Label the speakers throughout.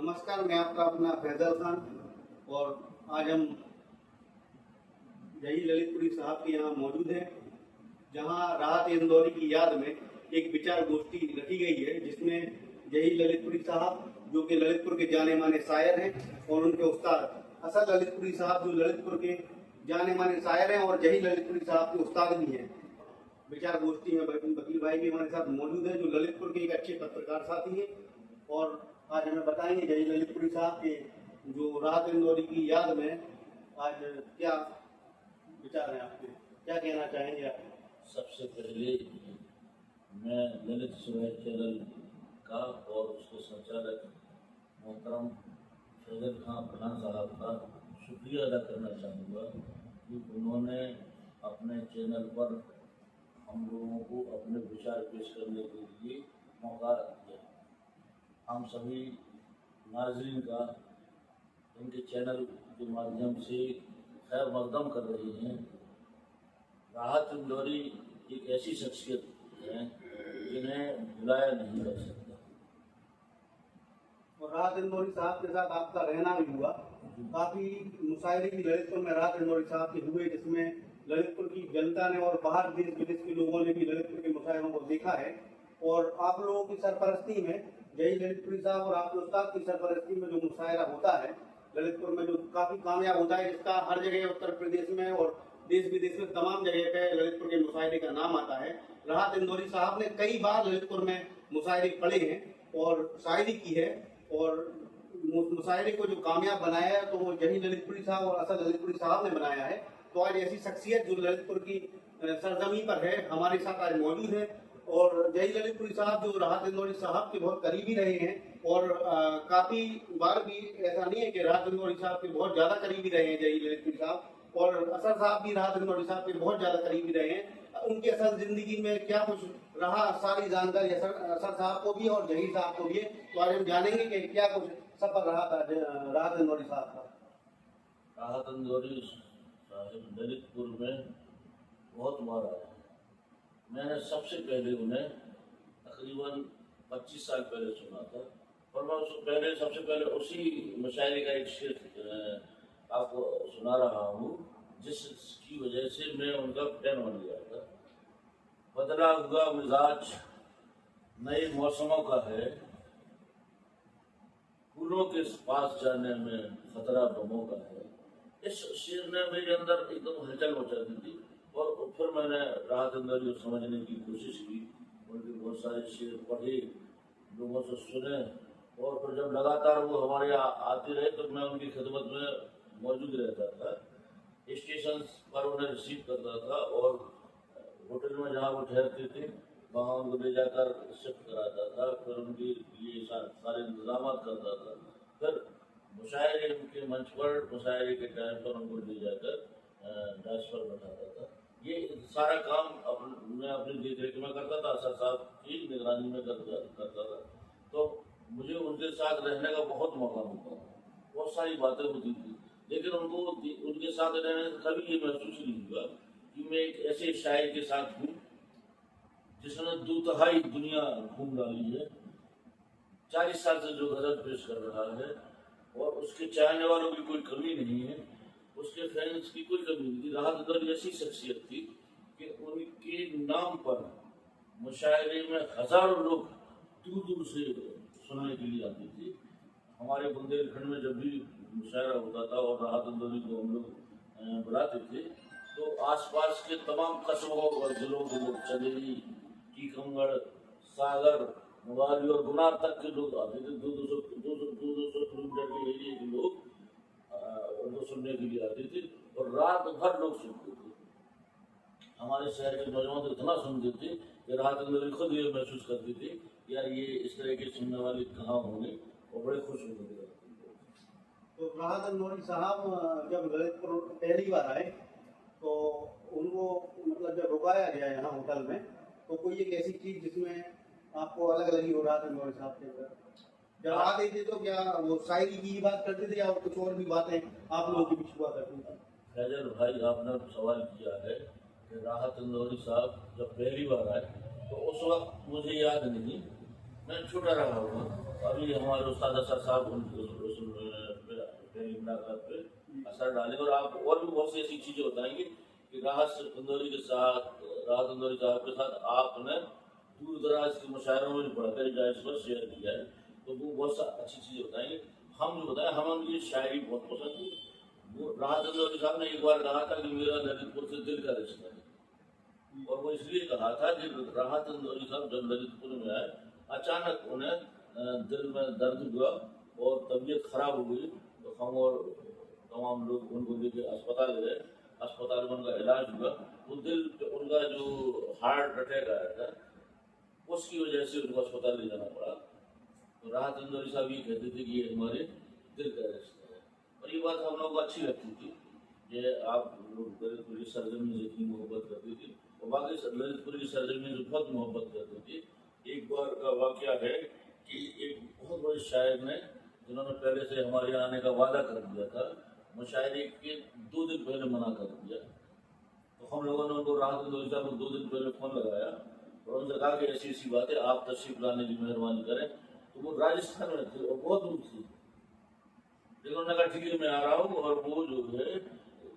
Speaker 1: नमस्कार, मैं आपका अपना फैजल खान और आज हम जही ललितपुरी साहब के यहाँ मौजूद हैं, जहाँ राहत इंदौरी की याद में एक विचार गोष्ठी रखी गई है, जिसमें जही ललितपुरी साहब जो कि ललितपुर के जाने माने शायर हैं और उनके उस्ताद असद ललितपुरी साहब जो ललितपुर के जाने माने शायर हैं और जही ललितपुरी साहब के उस्ताद भी हैं। विचार गोष्ठी में वकील भाई भी हमारे साथ मौजूद है, जो ललितपुर के एक अच्छे पत्रकार साथी हैं और आज हमें बताएंगे जही ललितपुरी साहब के जो राहत इंदौरी की याद में आज क्या विचार हैं आपके, क्या कहना चाहेंगे आप?
Speaker 2: सबसे पहले मैं ललित सुबह चैनल का और उसके संचालक मोहतरम फैजल खान साहब का शुक्रिया अदा करना चाहूँगा कि उन्होंने अपने चैनल पर हम लोगों को अपने विचार पेश करने के लिए मौका दिया। हम सभी नाज़रीन का इनके चैनल के माध्यम से खैर मकदम कर रहे हैं। राहत इंदौरी एक ऐसी शख्सियत है जिन्हें भुलाया नहीं जा सकता।
Speaker 1: और राहत इंदौरी साहब के साथ आपका रहना भी हुआ, काफी मुशायरे भी ललितपुर में राहत इंदौरी साहब के हुए, जिसमें ललितपुर की जनता ने और बाहर देश विदेश के लोगों ने भी ललितपुर के मुशायरों को देखा है। और आप लोगों की सरपरस्ती में जही ललितपुरी साहब और आपके उस्ताद की सरपरस्ती में जो मुशायरा होता है ललितपुर में, जो काफी कामयाब होता है, जिसका हर जगह उत्तर प्रदेश में और देश विदेश में तमाम जगह पे ललितपुर के मुशायरे का नाम आता है। राहत इंदौरी साहब ने कई बार ललितपुर में मुशायरे पढ़े हैं और शायरी की है और मुशायरे को जो कामयाब बनाया है तो वो जही ललितपुरी साहब और असद ललितपुरी साहब ने बनाया है। तो आज ऐसी शख्सियत जो ललितपुर की सरजमी पर है हमारे साथ आज मौजूद है और जही ललितपुरी साहब जो राहत इंदौरी साहब के बहुत करीबी रहे हैं और काफी बार भी ऐसा नहीं है कि राहत इंदौरी साहब के बहुत ज्यादा करीबी रहे हैं जही ललितपुरी साहब, और असद साहब भी राहत इंदौरी साहब के बहुत ज्यादा करीबी रहे हैं। उनकी असल जिंदगी में क्या कुछ रहा सारी जानकारी असद साहब को भी और जही साहब को भी है, तो आज हम जानेंगे कि क्या कुछ सफर रहा था राहत इंदौरी साहब का।
Speaker 2: राहत इंदौरी साहब ललितपुर में बहुत बार आया है। मैंने सबसे पहले उन्हें तकरीबन 25 साल पहले सुना था और मैं उसको सबसे पहले उसी मुशायरे का एक शेर आपको सुना रहा हूँ, जिसकी वजह से मैं उनका फैन बन गया था। बदला हुआ मिजाज नए मौसमों का है, फूलों के पास जाने में खतरा बमों का है। इस शेर ने मेरे अंदर एकदम हलचल मचा दी थी और फिर मैंने राहत इंदौरी को समझने की कोशिश की, उनके बहुत सारे शेर पढ़े, लोगों से सुने और फिर जब लगातार वो हमारे यहाँ आते रहे तो मैं उनकी खिदमत में मौजूद रहता था। स्टेशन पर उन्हें रिसीव करता था और होटल में जहाँ वो ठहरते थे वहाँ उनको ले जाकर शिफ्ट कराता था, फिर उनके लिए सारे इंतजाम करता था। फिर मुशायरे के मंच पर मुशायरे के टाइम पर उनको ले जाकर डांस पर बैठाता था। ये सारा काम मैं अपनी देख रेख में करता था, असद साहब की निगरानी में करता था। तो मुझे उनके साथ रहने का बहुत मौका मिलता था, बहुत सारी बातें होती थी, लेकिन उनके साथ रहने से कभी ये महसूस नहीं हुआ कि मैं एक ऐसे शायर के साथ हूँ जिसने 2/3 दुनिया घूम डाली है, 40 साल से जो गजल पेश कर रहा है और उसके चाहने वालों की कोई कमी नहीं है, उसके फैंस की कोई कमी नहीं थी। राहत इंदौरी ऐसी शख्सियत थी कि उनके नाम पर मुशायरे में हजारों लोग दूर दूर से सुनने के लिए आते थे। हमारे बुंदेलखंड में जब भी मुशायरा होता था और राहत इंदौरी को हम लोग बुलाते थे तो आसपास के तमाम कस्बों और जिलों के लोग, चंदेरी, टीकमगढ़, सागर, मुगाली और गुना तक के लोग आते थे। 200 किलोमीटर के एरिए के लोग उनको सुनने के लिए आते थे और रात भर लोग सुनते थे। हमारे शहर के नौजवान इतना सुनते थे कि राहत इंदौरी खुद ये महसूस करते थे यार ये इस तरह के सुनने वाले कहाँ होंगे, और बड़े खुश होते थे।
Speaker 1: तो राहत इंदौरी साहब जब ललितपुर पहली बार आए तो उनको मतलब जब रुकाया गया यहाँ होटल में, तो कोई एक ऐसी चीज जिसमें आपको अलग लगी हो राहत इंदौरी साहब के जब आते थे, तो क्या वो शायरी की बात करते थे या कुछ और भी बातें आप लोगों के बीच हुआ करती थी?
Speaker 2: फैजल भाई, आपने सवाल किया है कि राहत इंदौरी साहब जब पहली बार आए तो उस वक्त मुझे याद नहीं, मैं छोटा रहा हूँ अभी हमारे उस्ताद असर साहब पहली मुलाकात पे असर डालेंगे और आप और भी बहुत सी ऐसी चीजें बताएंगे कि राहत इंदौरी साहब के साथ आपने दूर दराज के मुशायरों में पढ़कर जायज पर शेयर किया है, तो वो बहुत सा अच्छी चीजें बताएंगे। हम जो बताएं, हमें उनकी शायरी बहुत पसंद है। वो राहत इंदौरी साहब ने एक बार कहा था कि मेरा ललितपुर से दिल का रिश्ता है, और वो इसलिए कहा था कि राहत इंदौरी साहब जब ललितपुर में आए, अचानक उन्हें दिल में दर्द हुआ और तबीयत खराब हो गई, तो हम और तमाम लोग उनको लेके अस्पताल गए। अस्पताल में उनका इलाज हुआ, वो दिल उनका जो हार्ट अटैक आया था उसकी वजह से उनको अस्पताल ले जाना पड़ा। तो राहत इंदौरी साहब ये कहते थे कि ये हमारे दिल का रिश्ता है, और ये बात हम लोगों को अच्छी लगती थी कि आप लोग ललितपुर की सरजमी से इतनी मोहब्बत करते थे, और बाकी ललितपुर की सरजमी से बहुत मोहब्बत करते थे। एक बार का वाकया है कि एक बहुत बड़े शायर ने, जिन्होंने पहले से हमारे यहाँ आने का वादा कर दिया था, मुशायरे के 2 दिन पहले मना कर दिया। तो हम लोगों ने उनको राहत इंदौरी साहब को 2 दिन पहले फोन लगाया और उनसे कहा कि ऐसी ऐसी बात है, आप तशरीफ लाने की मेहरबानी करें। तो वो राजस्थान में थे और बहुत दूर थी, लेकिन उन्होंने कहा ठीक है मैं आ रहा हूँ, और वो जो है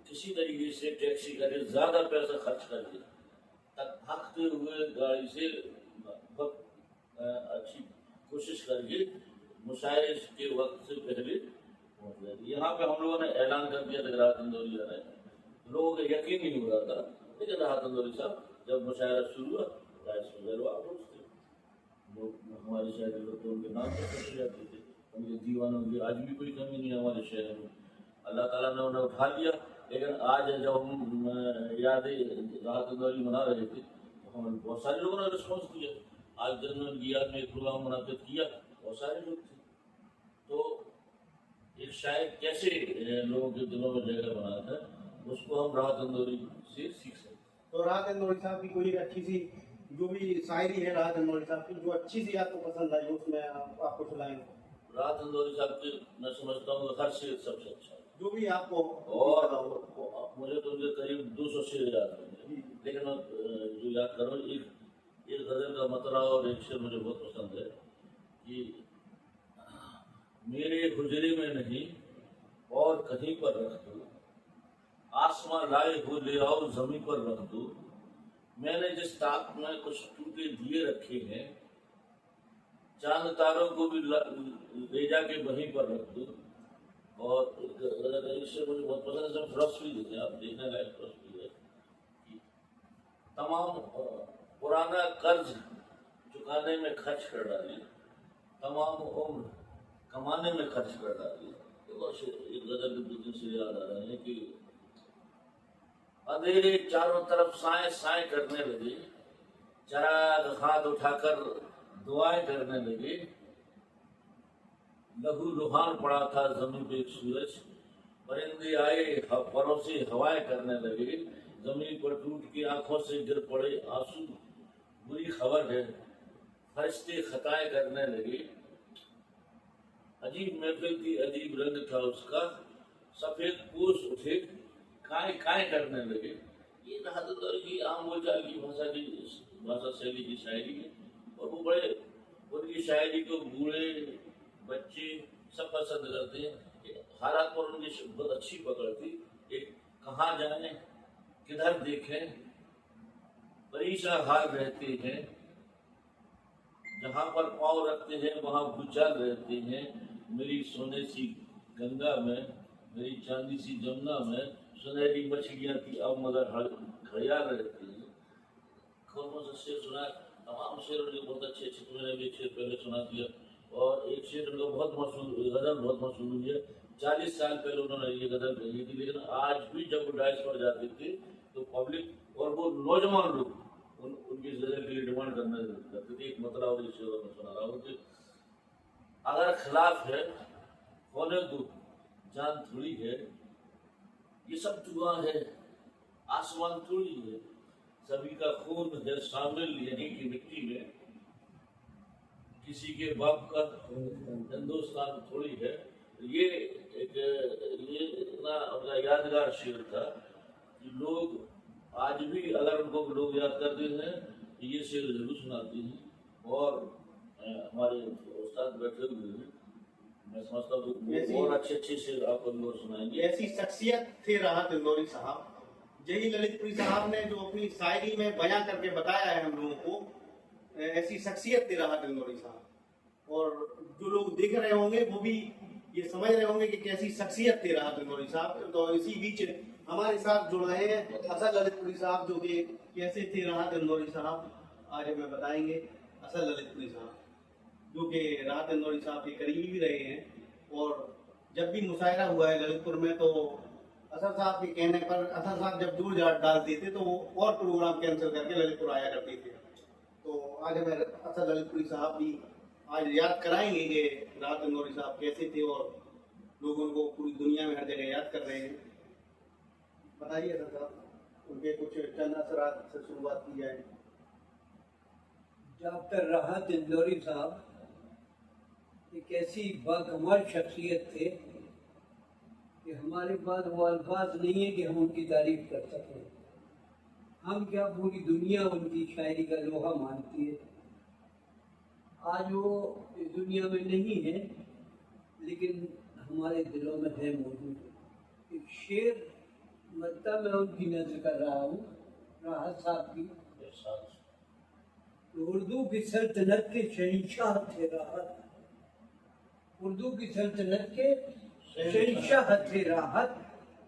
Speaker 2: किसी तरीके से टैक्सी करके ज्यादा पैसा खर्च करके तक भागते हुए गाड़ी से बहुत अच्छी कोशिश करके मुशायरे के वक्त से पहले पहुंच गए। यहाँ पे हम लोगों ने ऐलान कर दिया था राहत इंदौरी आ रहे हैं, लोगों को यकीन नहीं हो रहा था, लेकिन राहत इंदौरी साहब जब मुशायरा शुरू हुआ लोग हमारे शहर लोग तो उनके नाम पर खुश जाते थे, उनके दीवानों की आज भी कोई कमी नहीं है हमारे शहर में। अल्लाह ताला ने उन्हें उठा लिया, लेकिन आज जब हम यादें राहत इंदौरी मना रहे थे तो हमें बहुत सारे लोगों ने रिस्पॉन्स दिया। आज दिन में उनकी याद में एक प्रोग्राम मुनाकिद किया, बहुत सारे लोग थे। तो एक शायर कैसे लोगों के दिलों में जगह बनाता है, उसको हम राहत इंदौरी से सीख सकते।
Speaker 1: तो राहत इंदौरी साहब की कोई अच्छी सी जो भी शायरी है राहत इंदौरी साहब की, जो अच्छी सी आपको पसंद आई, उसमें आपको सुनाएंगे।
Speaker 2: राहत इंदौरी साहब की मैं समझता हूँ हर शेर सबसे अच्छा है,
Speaker 1: जो भी आपको,
Speaker 2: और मुझे तो उनके करीब 200 शेर याद है, लेकिन मैं जो याद करूँ, एक गजल का मतला और एक शेर मुझे बहुत पसंद है कि मेरे हुजरे में नहीं और कहीं पर रख दो, आसमां लाए हो ले आओ जमीन पर रख दो, मैंने जिस ताक में कुछ टूटे दिए रखे हैं, चांद तारों को भी ले जाके वहीं पर रख दो। और इससे मुझे बहुत पसंद है, फिलॉसफी देते हैं, आप देखने लायक फिलॉसफी है कि तमाम पुराना कर्ज चुकाने में खर्च कर डाली, तमाम उम्र कमाने में खर्च कर डाली। तो एक गजल के 2 दिन से याद आ रहे हैं कि अंधेरे चारों तरफ साए साए करने लगे, चराग हाथ उठाकर दुआएं करने लगे, लहू लुहान पड़ा था जमीन पे एक सूरज, परिंदे आए परों से हवाएं करने लगे, जमीन पर टूट के आंखों से गिर पड़े आंसू, बुरी खबर है फरिश्ते खताएं करने लगे, अजीब महफिल थी अजीब रंग था उसका, सफेद पोष उठे काय काय करने लगे। ये राहत इंदौरी की आम बोलचाल की भाषा शैली की शायरी है, और वो बड़े उनकी शायरी को बूढ़े बच्चे सब पसंद करते हैं। हालात पर उनकी बहुत अच्छी पकड़ थी, एक कहाँ जाए किधर देखें परेशान हाल रहते हैं, जहाँ पर पाँव रखते हैं वहाँ भूचाल रहते हैं, मेरी सोने सी गंगा में मेरी चांदी सी जमुना में सुनहरी मछलियाँ थी अब मगर घड़ियाल रहती है। कौन सा शेर सुना, तमाम शेर उनके बहुत अच्छे अच्छे, तो मैंने भी एक शेर पहले सुना दिया, और एक शेर उनका बहुत मशहूर गजल बहुत मशहूर हुई है। 40 साल पहले उन्होंने ये गजल कही थी, लेकिन आज भी जब वो डाइस पर जाते थे तो पब्लिक और वो नौजवान लोग उनकी गजल के लिए डिमांड करने लगते थे। एक मतलब और शेर मैं सुना रहा हूँ कि अगर खिलाफ है होने दो जान थोड़ी है, ये सब दुआ है आसमान थोड़ी है, सभी का खून है शामिल यहीं की मिट्टी में, किसी के बाप का हिंदुस्तान थोड़ी है। ये इतना उनका यादगार शेर था कि लोग आज भी अगर उनको लोग याद करते हैं ये शेर जरूर सुनाते हैं। और हमारे उस्ताद बैठे हुए हैं, मैं समझता हूँ कि
Speaker 1: ऐसी-
Speaker 2: वो और अच्छे से आपको भी और सुनाएंगे।
Speaker 1: ऐसी शख्सियत थे राहत इंदौरी साहब। यही ललितपुरी साहब ने जो अपनी शायरी में बयां करके बताया है हम लोगों को, ऐसी शख्सियत थे राहत इंदौरी साहब। और जो लोग देख रहे होंगे वो भी ये समझ रहे होंगे कि कैसी शख्सियत थे राहत इंदौरी साहब। तो इसी बीच हमारे साथ जुड़ रहे हैं असल ललितपुरी साहब, जो कि कैसे थे राहत इंदौरी साहब आज हमें बताएंगे। असल ललितपुरी साहब जो कि राहत इंदौरी साहब के करीबी भी रहे हैं, और जब भी मुशायरा हुआ है ललितपुर में तो असद साहब के कहने पर असद साहब जब दूर डालते थे तो वो और प्रोग्राम कैंसिल करके ललितपुर आया करते थे। तो आज हमें असद ललितपुरी साहब भी आज याद कराएंगे कि राहत इंदौरी साहब कैसे थे, और लोग उनको पूरी दुनिया में हर जगह याद कर रहे हैं। बताइए असद साहब, उनके कुछ चंद असरात से शुरुआत की जाए।
Speaker 3: डॉक्टर राहत इंदौरी साहब एक ऐसी बाकमाल शख्सियत थे कि हमारे पास वो अल्फाज नहीं है कि हम उनकी तारीफ कर सकें। हम क्या, पूरी दुनिया उनकी शायरी का लोहा मानती है। आज वो इस दुनिया में नहीं है, लेकिन हमारे दिलों में है मौजूद। एक शेर मतलब मैं उनकी नज़र कर रहा हूँ, राहत साहब की। उर्दू की सल्तनत के शहंशाह थे राहत, उर्दू की सल्तनत के शहंशाह थे राहत,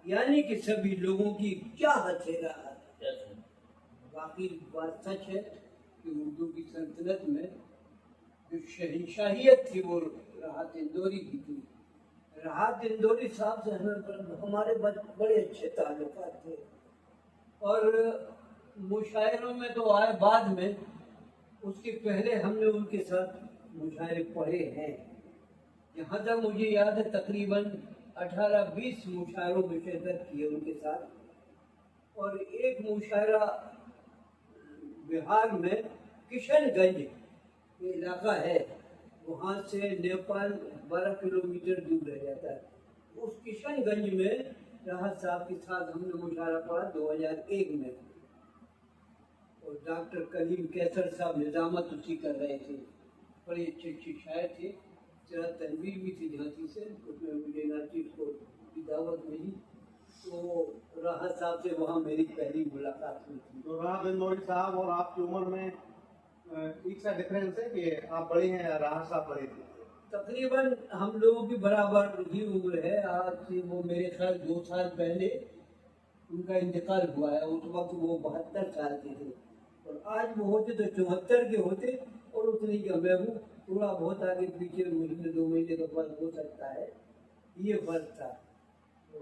Speaker 3: यानी कि सभी लोगों की चाहत थे राहत। बाकी बात सच है कि उर्दू की सल्तनत में जो शहंशाहियत थी वो राहत इंदौरी की थी। राहत इंदौरी साहब से हमारे बड़े अच्छे ताल्लुकात थे, और मुशायरों में तो आए बाद में, उसके पहले हमने उनके साथ मुशायरे पढ़े हैं। यहाँ तक मुझे याद है तकरीबन 18-20 मुशायरों में शिरकत की है उनके साथ। और एक मुशायरा बिहार में किशनगंज इलाका है, वहाँ से नेपाल 12 किलोमीटर दूर रह जाता है। उस किशनगंज में राहत साहब के साथ हमने मुशायरा पढ़ा 2001 में, और डॉक्टर कलीम कैसर साहब निजामत उसी कर रहे थे। बड़े अच्छे शायर थे। तेरा तनवीर भी थी झांसी से, उसमें मुझे नाचिस को की दावत मिली, तो राहत साहब से वहाँ मेरी पहली मुलाकात हुई थी।
Speaker 1: तो राहत इंदौरी साहब और आपकी उम्र में एक सा डिफरेंस है कि आप बड़े हैं या राहत साहब बड़े थे?
Speaker 3: तकरीबन हम लोगों की बराबर ही उम्र है। आज से वो मेरे ख्याल 2 साल पहले उनका इंतकाल हुआ है। उस वक्त वो 72 साल के थे, और आज वो होते तो 74 के होते, और उतनी का मैं हूँ। थोड़ा बहुत आगे पीछे मुझे 2 महीने का फर्क हो सकता है, ये फर्क था। तो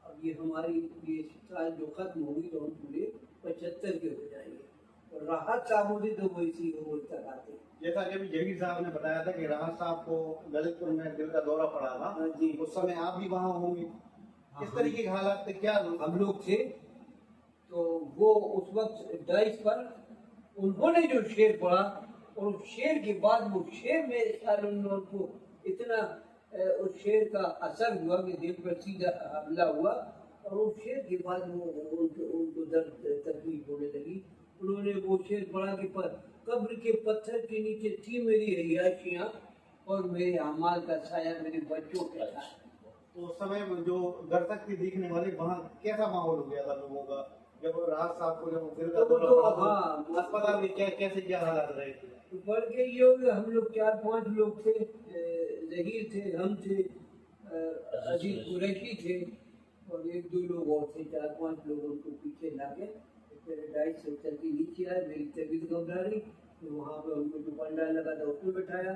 Speaker 3: अब ये हमारी ये साल जो खत्म होगी तो हम पूरे 75 के हो जाएंगे, और राहत साहब होते तो वो इसी उम्र तक आते।
Speaker 1: जैसा कि अभी जहीर साहब ने बताया था कि राहत साहब को ललितपुर में दिल का दौरा पड़ा था,
Speaker 3: हाँ जी।
Speaker 1: उस समय आप भी वहाँ होंगे। किस तरीके के हालात थे, क्या
Speaker 3: हम लोग थे? तो वो उस वक्त डाइस पर उन्होंने जो शेर पढ़ा, और उस शेर के बाद वो शेर मेरे ख्याल उनको इतना उस शेर का असर हुआ कि दिल पर सीधा हमला हुआ, और उस शेर के बाद वो उनको दर्द तकलीफ होने लगी। उन्होंने वो शेर पढ़ा कि कब्र के पत्थर के नीचे थी मेरी रिहायशियाँ, और मेरे अमाल का साया मेरे बच्चों के साथ।
Speaker 1: तो उस समय जो दर्शक थे देखने वाले, वहाँ कैसा माहौल हो गया था लोगों का जब राहत साहब को जब दिल का
Speaker 3: तो
Speaker 1: दौरा पड़ा?
Speaker 3: हाँ,
Speaker 1: अस्पताल में कैसे क्या हालात रहे थे?
Speaker 3: तो बढ़ के ये हो गया, हम लोग 4-5 लोग थे। जहीर थे, हम थे, अजीज कुरैशी थे, और 1-2 लोग और थे। 4-5 लोग उनको पीछे लाके डाइट से उतर के नीचे आए। मेरी तबीयत घबरा रही, तो वहाँ पे उनको जो पंडाल लगा था उसमें बैठाया।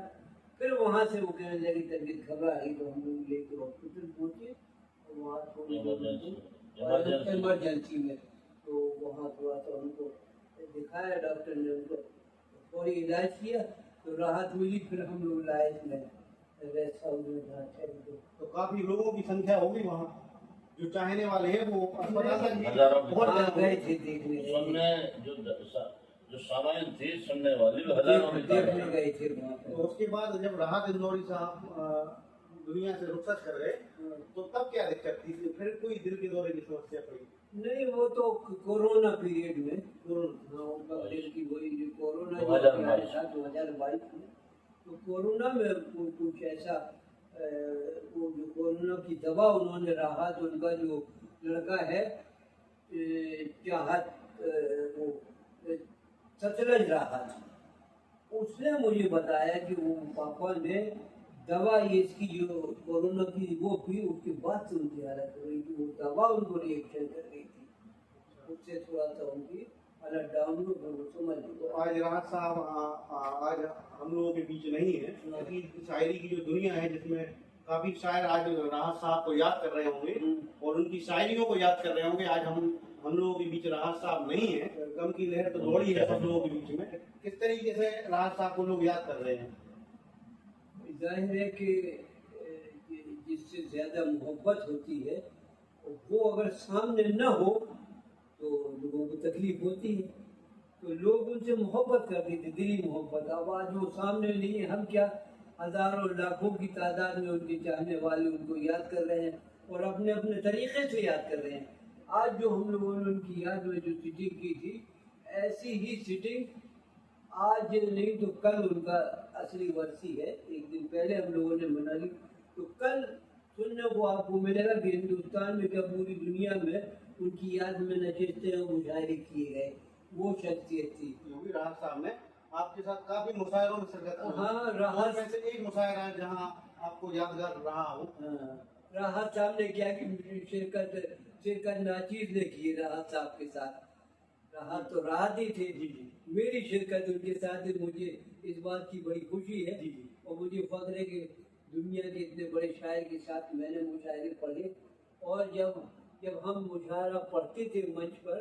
Speaker 3: फिर वहाँ से वो कहने लगी तबीयत घबरा रही, तो हम लोग लेके हॉस्पिटल पहुँचे, और वहाँ थोड़ी इमरजेंसी में, तो वहाँ थोड़ा सा उनको दिखाया डॉक्टर ने, उनको थोड़ी इलाज किया तो राहत मिली। फिर हम लोग लाए इसमें रेस्ट हाउस में जहाँ थे।
Speaker 1: तो काफी लोगों की संख्या होगी वहाँ, जो चाहने वाले हैं वो अस्पताल तक भी
Speaker 2: हजारों
Speaker 1: बहुत
Speaker 3: हाँ,
Speaker 1: ज्यादा
Speaker 3: गए थे देखने,
Speaker 2: सुनने जो सामान्य थे सुनने वाले भी हजारों में
Speaker 3: देखने गए थे वहाँ
Speaker 1: तो
Speaker 3: पे।
Speaker 1: उसके बाद जब राहत इंदौरी साहब दुनिया से रुखसत कर गए, तो तब क्या दिक्कत थी? फिर कोई दिल के दौरे की समस्या पड़ी?
Speaker 3: नहीं, वो तो कोरोना पीरियड में,
Speaker 1: कोरोना
Speaker 3: हाँ, उनका दिल की वही जो कोरोना
Speaker 2: 2022
Speaker 3: था 2022 में, तो कोरोना में कुछ ऐसा वो जो कोरोना की दवा उन्होंने रहा, तो उनका जो लड़का है चाहत वो सतलज रहा, उसने मुझे बताया कि वो पापा ने दवा ये इसकी जो कोरोना की वो पी, उसके बाद से उनकी हालत हो रही थी, वो दवा उनको रिएक्शन कर रही थी, उससे थोड़ा सा उनकी हालत डाउन हो गई, वो समझ
Speaker 1: तो
Speaker 3: लो।
Speaker 1: आज राहत साहब आज हम लोगों के बीच नहीं है, क्योंकि शायरी की जो दुनिया है जिसमें काफी शायर आज राहत साहब को याद कर रहे होंगे और उनकी शायरियों को याद कर रहे होंगे। आज हम लोगों के बीच राहत साहब नहीं है, गम की लहर तो दौड़ी है सब लोगों के बीच में। किस तरीके से राहत साहब को लोग याद कर रहे हैं?
Speaker 3: जाहिर है कि जिससे ज्यादा मोहब्बत होती है वो अगर सामने न हो तो लोगों को तकलीफ होती है, तो लोग उनसे मोहब्बत करते थे, दिली मोहब्बत। अब आज वो सामने नहीं है, हम क्या हजारों लाखों की तादाद में उनके चाहने वाले उनको याद कर रहे हैं और अपने अपने तरीके से याद कर रहे हैं। आज जो हम लोगों ने उनकी याद में जो सिटिंग की थी, ऐसी ही सिटिंग आज नहीं तो कल उनका असली वर्षी है, एक दिन पहले हम लोगों ने मना ली, तो कल सुनने को आपको मिलेगा कि हिंदुस्तान में क्या पूरी दुनिया में उनकी याद में नशिस्तें और मुशायरे किए गए। वो शख्सियत थी।
Speaker 1: योगी राहत साहब ने आपके साथ काफी मुशायरों में शिरकत की।
Speaker 3: हाँ, राहत
Speaker 1: में से एक मुशायरा है जहाँ आपको यादगार रहा हो।
Speaker 3: राहत साहब ने क्या कि शिरकत नाचीज ने की राहत साहब के साथ। राहत तो राहत ही थे, मेरी शिरकत उनके साथ है, मुझे इस बात की बड़ी खुशी है और मुझे फख्र है कि दुनिया के इतने बड़े शायर के साथ मैंने मुशायरे पढ़े। और जब हम मुशायरा पढ़ते थे मंच पर,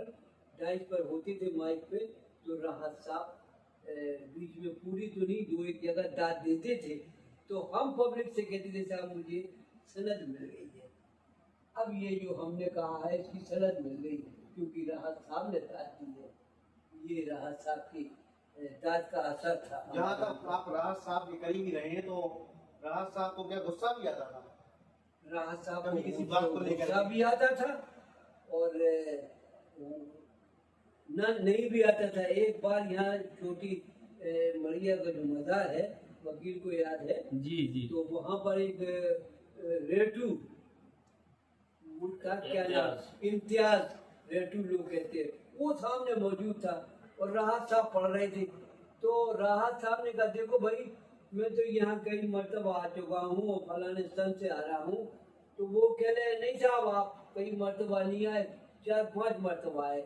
Speaker 3: डाइस पर होते थे माइक पे, तो राहत साहब बीच में पूरी तो नहीं, दो एक जगह दाद देते थे, तो हम पब्लिक से कहते थे साहब मुझे सनद मिल गई है। अब ये जो हमने कहा है इसकी सनद मिल गई क्योंकि राहत साहब ने दाद दी है, ये राहत साहब की दाद का असर था।
Speaker 1: जहाँ तक आप राहत साहब के करीबी रहे हैं, तो राहत साहब को क्या गुस्सा भी आता था?
Speaker 3: राहत साहब
Speaker 1: कभी
Speaker 3: को
Speaker 1: किसी बात को लेकर
Speaker 3: गुस्सा भी आता था और न नहीं भी आता था। एक बार यहाँ छोटी मरिया का जो मज़ार है, वकील को याद है
Speaker 4: जी,
Speaker 3: तो वहाँ पर एक रेटू, उनका क्या नाम, इम्तियाज रेटू लोग कहते हैं, वो सामने मौजूद था और राहत साहब पढ़ रहे थे। तो राहत साहब ने कहा देखो भाई, मैं तो यहाँ कई मरतबा आ चुका हूँ और फलाने सन से आ रहा हूँ। तो वो कह रहे नहीं साहब आप कई मरतबा नहीं आए, 4-5 मरतबा आए।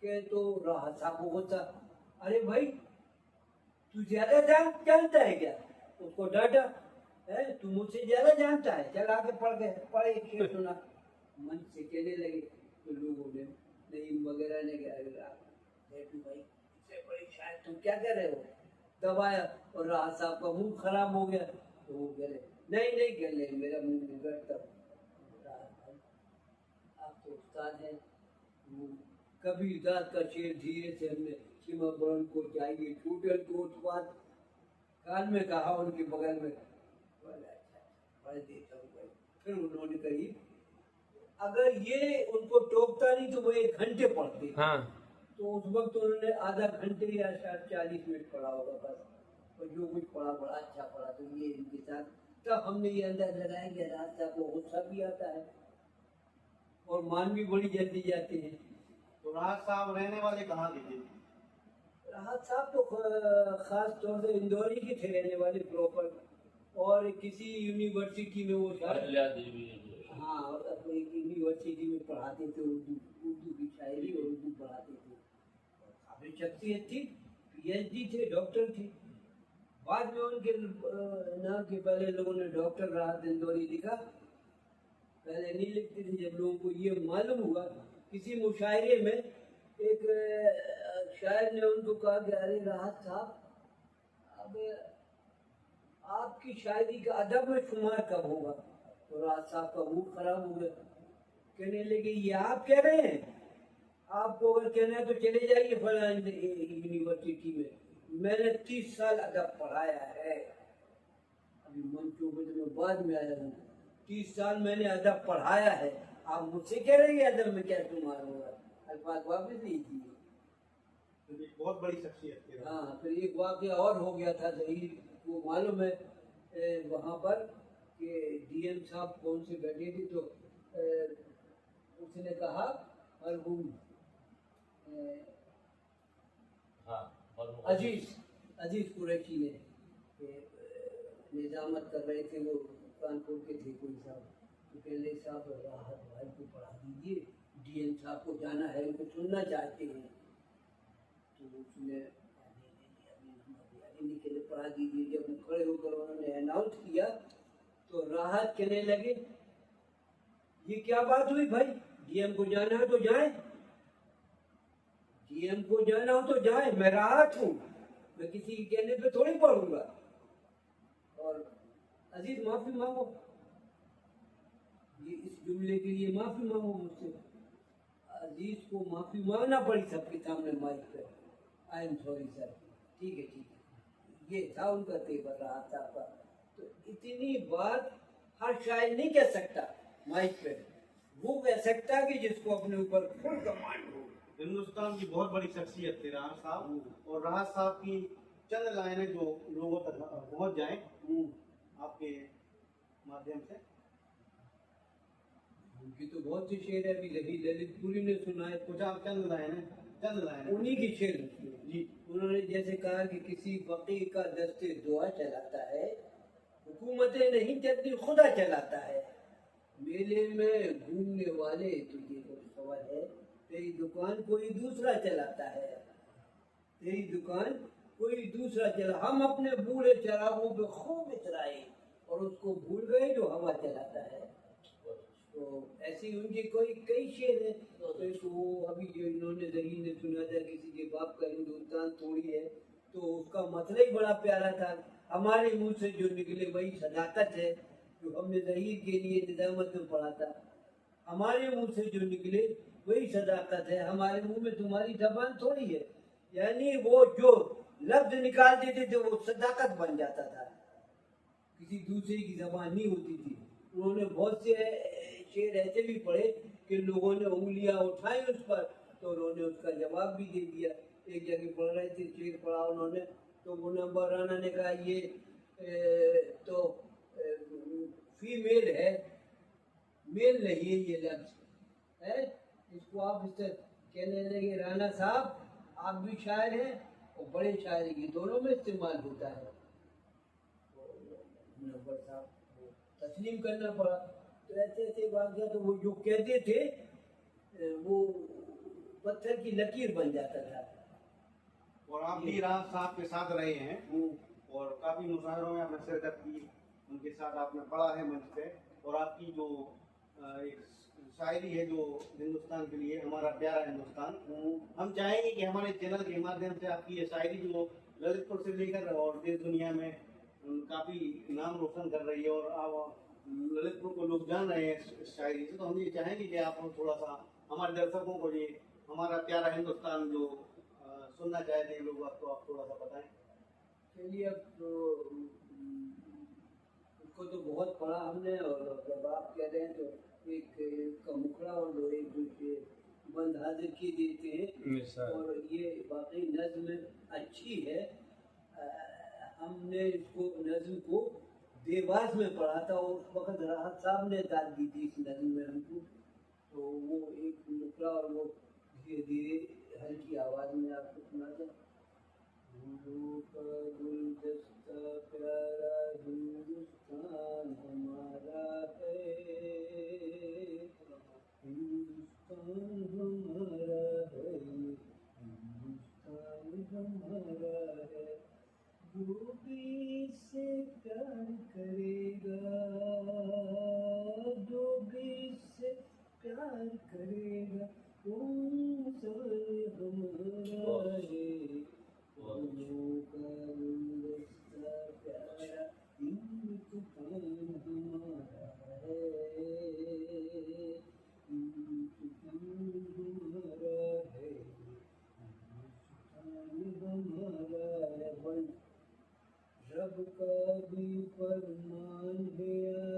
Speaker 3: के तो राहत साहब को गुस्सा, अरे भाई तू ज्यादा जानता है क्या? उसको डांटा, है तू मुझसे ज्यादा जानता है, चल आके पढ़ एक शेर सुना। मन से कहने लगे तो लोगों ने नईम वगैरह ने भाई इससे बड़ी शायद तुम क्या कर रहे हो, दबाया और राहत साहब का मुंह खराब हो गया। तो वो कह रहे नहीं कह रहे, मेरा मुंह बिगड़ता। आप तो उस्ताद हैं। कभी दाद का शेर धीरे से हमने सीमा बरन को चाहिए टूटल कोट बात कान में कहा उनके बगल में, पढ़ देता हूँ भाई। फिर उन्होंने कही अगर ये उनको टोकता नहीं तो वो 1 घंटे पढ़ते।
Speaker 4: हाँ।
Speaker 3: तो उस वक्त उन्होंने आधा घंटे या शायद 40 मिनट पढ़ा होगा बस, और जो कुछ पढ़ा बड़ा अच्छा पढ़ा। तो ये इनके साथ तब हमने ये अंदाज लगाया कि राहत साहब को गुस्सा भी आता है और मान भी बड़ी जल्दी जाते हैं।
Speaker 1: तो राहत साहब रहने वाले कहाँ के थे?
Speaker 3: राहत साहब तो खास तौर से इंदौर ही के थे रहने वाले प्रॉपर, और किसी यूनिवर्सिटी में वो हाँ अपनी यूनिवर्सिटी में पढ़ाते थे, उर्दू की शायरी और उर्दू पढ़ाते थे। काफी शख्सियत थी, PhD थे, डॉक्टर थे। बाद में उनके नाम के पहले लोगों ने डॉक्टर राहत इंदौरी लिखा, पहले नहीं लिखते थे। जब लोगों को ये मालूम हुआ, किसी मुशायरे में एक शायर ने उनको कहा कि अरे राहत साहब अब आपकी शायरी का अदब में शुमार कब होगा? तो राहत साहब का मुंह खराब हो गया, कहने लगे ये आप कह रहे हैं, आपको अगर कहना है तो चले जाइए फलां यूनिवर्सिटी में, मैंने 30 साल अदब पढ़ाया है। अभी मन में बाद में आया हूँ, 30 साल मैंने अदब पढ़ाया है, आप मुझसे कह रहे हैं अदब में क्या शुमार होगा? अल्फाज वापस लीजिए।
Speaker 1: बहुत बड़ी शख्सियत थी।
Speaker 3: हाँ, फिर एक वाक़या और हो गया था, जहीर वो मालूम है वहाँ पर कि डीएम साहब कौन से बैठे थे तो उसने कहा मरहूम
Speaker 2: हाँ
Speaker 3: अजीज अजीज कुरैशी ने निजामत कर रहे थे, वो कानपुर के थे कोई साहब, तो कह रहे साहब राहत भाई को पढ़ा दीजिए, डीएम साहब को जाना है, उनको सुनना चाहते हैं। तो उसने के लिए पढ़ा दीजिए। जब खड़े होकर उन्होंने अनाउंस किया तो राहत कहने लगे ये क्या बात हुई भाई, डीएम को जाना है तो जाए, डीएम को जाना हो तो जाए, मैं राहत हूँ, मैं किसी के कहने पे थोड़ी पढ़ूंगा। और अजीज माफी मांगो, ये इस जुमले के लिए माफी मांगो मुझसे। अजीज को माफी मांगना पड़ी सबके सामने माइक पे, आई एम सॉरी सर, ठीक है ठीक है, ये था उनका तेवर राहत साहब का। तो इतनी बात हर शायर नहीं कह सकता माइक पे, वो कह सकता कि जिसको अपने ऊपर फुल कमांड हो।
Speaker 1: हिंदुस्तान की बहुत बड़ी शख्सियत थे राहत साहब, और राहत साहब की चंद लाइनें जो लोगों तक पहुंच जाएं आपके माध्यम से।
Speaker 3: उनकी तो बहुत सी शेर है, अभी लगी ललितपुरी ने सुनाए,
Speaker 1: कुछ आप चंद लाइनें
Speaker 3: उन्हीं की शेर
Speaker 1: जी।
Speaker 3: उन्होंने जैसे कहा कि किसी फकीर का दस्ते दुआ चलाता है, हुकूमतें नहीं चलती खुदा चलाता है, मेले में घूमने वाले तुझे कुछ सवाल है, तेरी दुकान कोई दूसरा चलाता है, तेरी दुकान कोई दूसरा चला, हम अपने बूढ़े चरागों पे खूब इतराए और उसको भूल गए जो हवा चलाता है। तो ऐसी उनकी कोई कई शेर है। तो वो अभी जो इन्होंने ज़हीर ने सुना था किसी के बाप का हिंदुस्तान थोड़ी है, तो उसका मतलब ही बड़ा प्यारा था, हमारे मुंह से जो निकले वही सदाकत है, जो हमने ज़हीर के लिए निजामत में पढ़ा था, हमारे मुंह से जो निकले वही सदाकत है, हमारे मुंह में तुम्हारी जबान थोड़ी है। यानी वो जो लफ्ज निकाल देते थे वो सदाकत बन जाता था, किसी दूसरे की जबान नहीं होती थी। उन्होंने बहुत से शेर ऐसे भी पढ़े कि लोगों ने उंगलियां उठाई उस पर, तो उन्होंने उसका जवाब भी दे दिया। एक जगह पढ़ रहे थे, शेर पढ़ा उन्होंने, तो वो नंबर राना ने कहा ये तो फीमेल है, मेल नहीं है ये लफ्ज है, इसको आप इससे कहने लगे राना साहब आप भी शायर हैं और बड़े शायर, ये दोनों में इस्तेमाल होता है। नंबर साहब तस्लीम करना पड़ा। तो ऐसे ऐसे वाक़या, तो वो जो कहते थे वो पत्थर की लकीर बन जाता था।
Speaker 1: और आप भी राहत साहब के साथ रहे हैं और काफी मुशायरों में आपने शिरकत की, उनके साथ आपने पढ़ा है मंच पे, और आपकी जो एक शायरी है जो हिंदुस्तान के लिए, हमारा प्यारा हिंदुस्तान, हम चाहेंगे कि हमारे चैनल के माध्यम से आपकी ये शायरी जो ललितपुर से लेकर और देश दुनिया में काफी नाम रोशन कर रही है, और आप ललितपुर को लोग जान रहे हैं इस शायरी से, तो हम ये चाहेंगे कि आप थोड़ा सा हमारे दर्शकों को ये हमारा प्यारा हिंदुस्तान जो सुनना चाहते हैं लोग, आपको आप थोड़ा सा बताएं।
Speaker 3: चलिए, अब तो उसको तो बहुत पढ़ा हमने, और जब आप कह रहे हैं तो एक का मुखड़ा और दो एक दूसरे बंद हाजिर की देते हैं, और ये वाकई नज्म अच्छी है। हमने इसको नज्म को देवास में पढ़ा था, और उस वक्त राहत साहब ने दाद दी थी इस नज्म में हमको, तो वो एक मुखड़ा और वो धीरे धीरे हल्की आवाज में आपको सुना था। फूलों का गुलदस्ता प्यारा हिंदुस्तान हमारा है, हिंदुस्तान हमारा है, हिंदुस्तान हमारा है, जो भी इससे प्यार करेगा, जो भी इससे प्यार करेगा वो इंसान हमारा है। फूलों का गुलदस्ता प्यारा हिंदुस्तान हमारा है, हिंदुस्तान हमारा है, हिंदुस्तान हमारा है। रब का भी फरमान है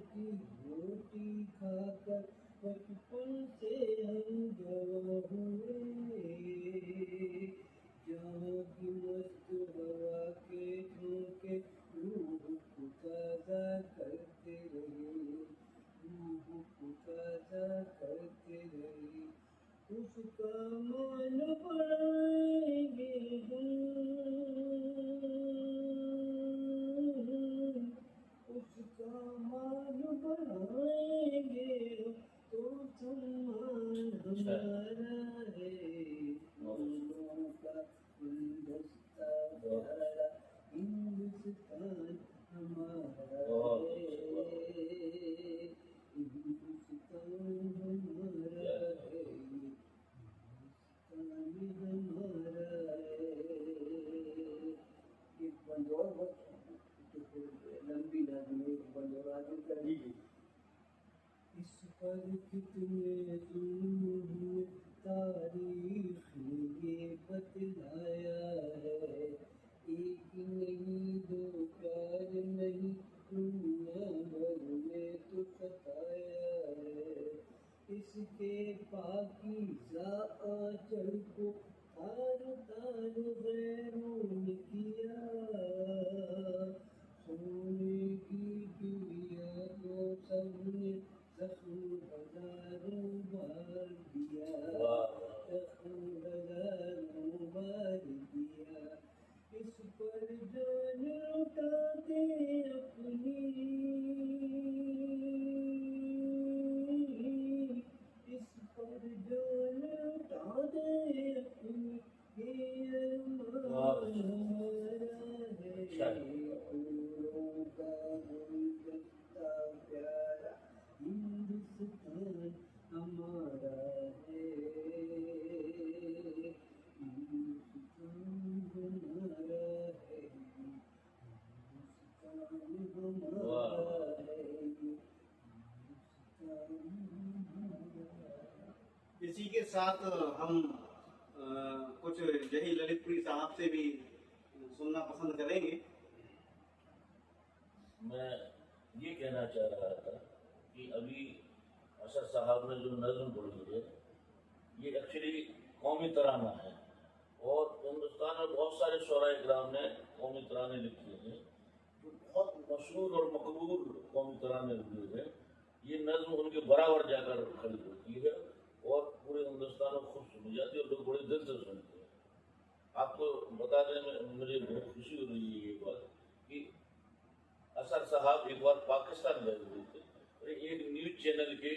Speaker 3: की रोटी खाकर बचपन से हम जवां हुए, जहाँ की मस्त हवा के झोंके रूह को ताज़ा करते रहे, रूह को ताज़ा करते रहे, उसका मान बढ़ाएंगे हम, उसका मान बढ़ाएंगे हम, तो सम्मान हमारा है, फूलों का गुलदस्ता प्यारा हिंदुस्तान हमारा है, हिंदुस्तान हमारा है, हिंदुस्तान हमारा है। एक बंद और बहुत लंबी नज़्म है, एक बंद और आगे करेंगे। इस पर कितने जुल्म हुए तारीख ने ये बतलाया है, एक नहीं दो प्यार नहीं दुनिया भर में तो सताया है, इसके पाकीज़ा आंचल को तार तार गैरों ने किया, सोने की चिड़िया को सबने जख्म हजारों बार दिया, जख्म हजारों बार दिया, इस पर जान लुटा दे अपनी, इस पर जान लुटा दे अपनी, ये अरमान हमारा है, फूलों का गुलदस्ता प्यारा हिंदुस्तान हमारा है, हिंदुस्तान हमारा है, हिंदुस्तान हमारा है, हिंदुस्तान हमारा।
Speaker 1: इसी के साथ हम कुछ जही ललितपुरी साहब से भी सुनना पसंद करेंगे।
Speaker 2: मैं ये कहना चाह रहा था कि अभी असद साहब ने जो नज़्म बोली है ये एक्चुअली कौमी तराना है, और हिंदुस्तान में बहुत सारे शोरा इकराम ने कौमी तराने लिखे हैं जो बहुत मशहूर और मकबूल कौमी तराने हुए हैं। ये नज़्म उनके बराबर जाकर खड़ी होती है और पूरे हिंदुस्तान में खूब सुनी जाती है और लोग बड़े दिल से सुनते हैं। आपको बताने में मुझे बहुत खुशी हो रही है ये बात कि असद साहब एक बार पाकिस्तान गए हुए थे और एक न्यूज चैनल के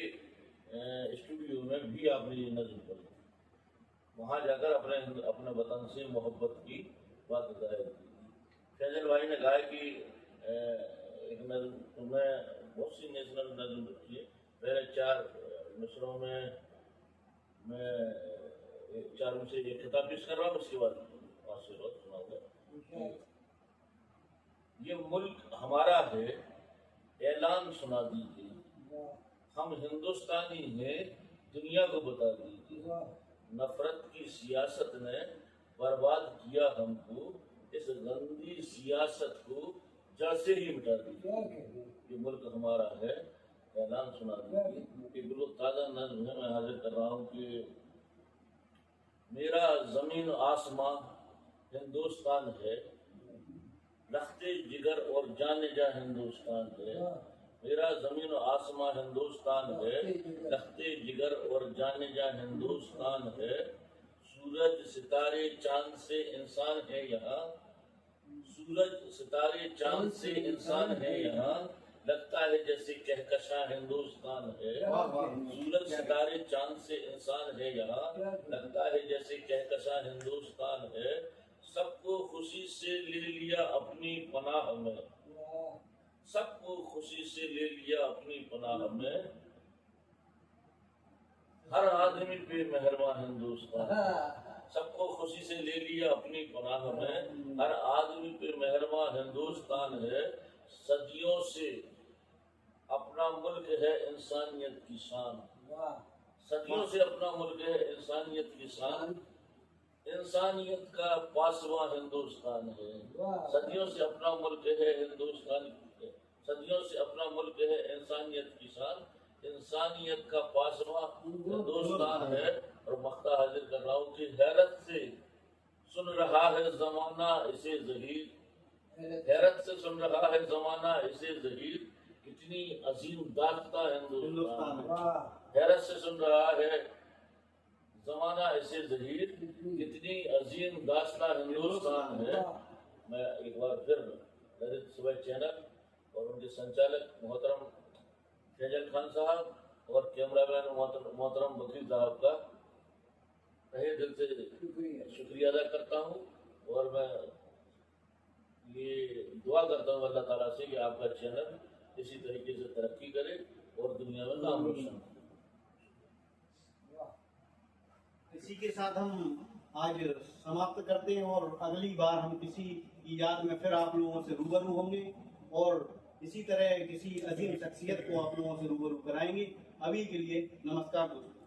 Speaker 2: स्टूडियो में भी आपने ये नज़्म पढ़ी, वहाँ जाकर अपने वतन से मोहब्बत की बात जाहिर की। फैजल भाई ने कहा कि एक नज़्म मैं बहुत सी नेशनल नज़्म रखी है, पहले 4 मिसरों में मैं 4 में से एक खिताब पेश कर रहा हूँ, उसके बाद आशीर्वाद सुनाऊंगा। ये मुल्क हमारा है ऐलान सुना दीजिए, हम हिंदुस्तानी हैं दुनिया को बता दीजिए, नफरत की सियासत ने बर्बाद किया हमको, इस गंदी सियासत को जड़ से ही मिटा दीजिए, ये मुल्क हमारा है ऐलान सुना दीजिए। ये बिल्कुल ताज़ा नज़्म है, मैं हाजिर कर रहा हूँ कि मेरा ज़मीन आसमां हिंदुस्तान है, लख्ते जिगर और जाने जा हिंदुस्तान है, मेरा ज़मीन आसमां हिंदुस्तान है, लख्ते जिगर और जाने जा हिंदुस्तान है, सूरज सितारे चांद से इंसान है यहाँ, सूरज सितारे चांद से इंसान है यहाँ, लगता है जैसे कहकशा हिंदुस्तान है, सूरज सितारे चांद से इंसान है यहाँ, लगता है जैसे कहकशा हिंदुस्तान है, सबको खुशी से ले लिया अपनी पनाह में, सबको खुशी से ले लिया अपनी पनाह में, हर आदमी पे मेहरबान हिंदुस्तान, सबको खुशी से ले लिया अपनी पनाह में, हर आदमी पे मेहरबान हिंदुस्तान है, सदियों से अपना मुल्क है इंसानियत की शान, सदियों से अपना मुल्क है इंसानियत की शान, इंसानियत का पासवा हिंदुस्तान है, सदियों से अपना मुल्क है सदियों से अपना मुल्क है इंसानियत की शान, इंसानियत का पासवा हिंदुस्तान है। और मख्ता हाजिर कर रहा हूँ कि हैरत से सुन रहा है जमाना इसे जहीर, हैरत से सुन रहा है जमाना इसे जहीर, कितनी अजीम दास्ता हिंदुस्तान है।
Speaker 3: वाह
Speaker 2: हैरत से सुन रहा है जमाना इसे जहीर, कितनी अजीम दास्ता हिंदुस्तान है। मैं एक बार फिर ललित सुबह चैनल और उनके संचालक मोहतरम फैजल खान साहब और कैमरामैन मोहतरम बकरी साहब का तहे दिल से शुक्रिया अदा करता हूँ। और मैं ये दुआ करता हूँ अल्लाह ताला से कि आपका चैनल इसी तरीके से तरक्की करे और दुनिया में नाम रोशन करे।
Speaker 1: इसी के साथ हम आज समाप्त करते हैं और अगली बार हम किसी की याद में फिर आप लोगों से रूबरू होंगे और इसी तरह किसी अजीम शख्सियत को आप लोगों से रूबरू कराएंगे। अभी के लिए नमस्कार दोस्तों।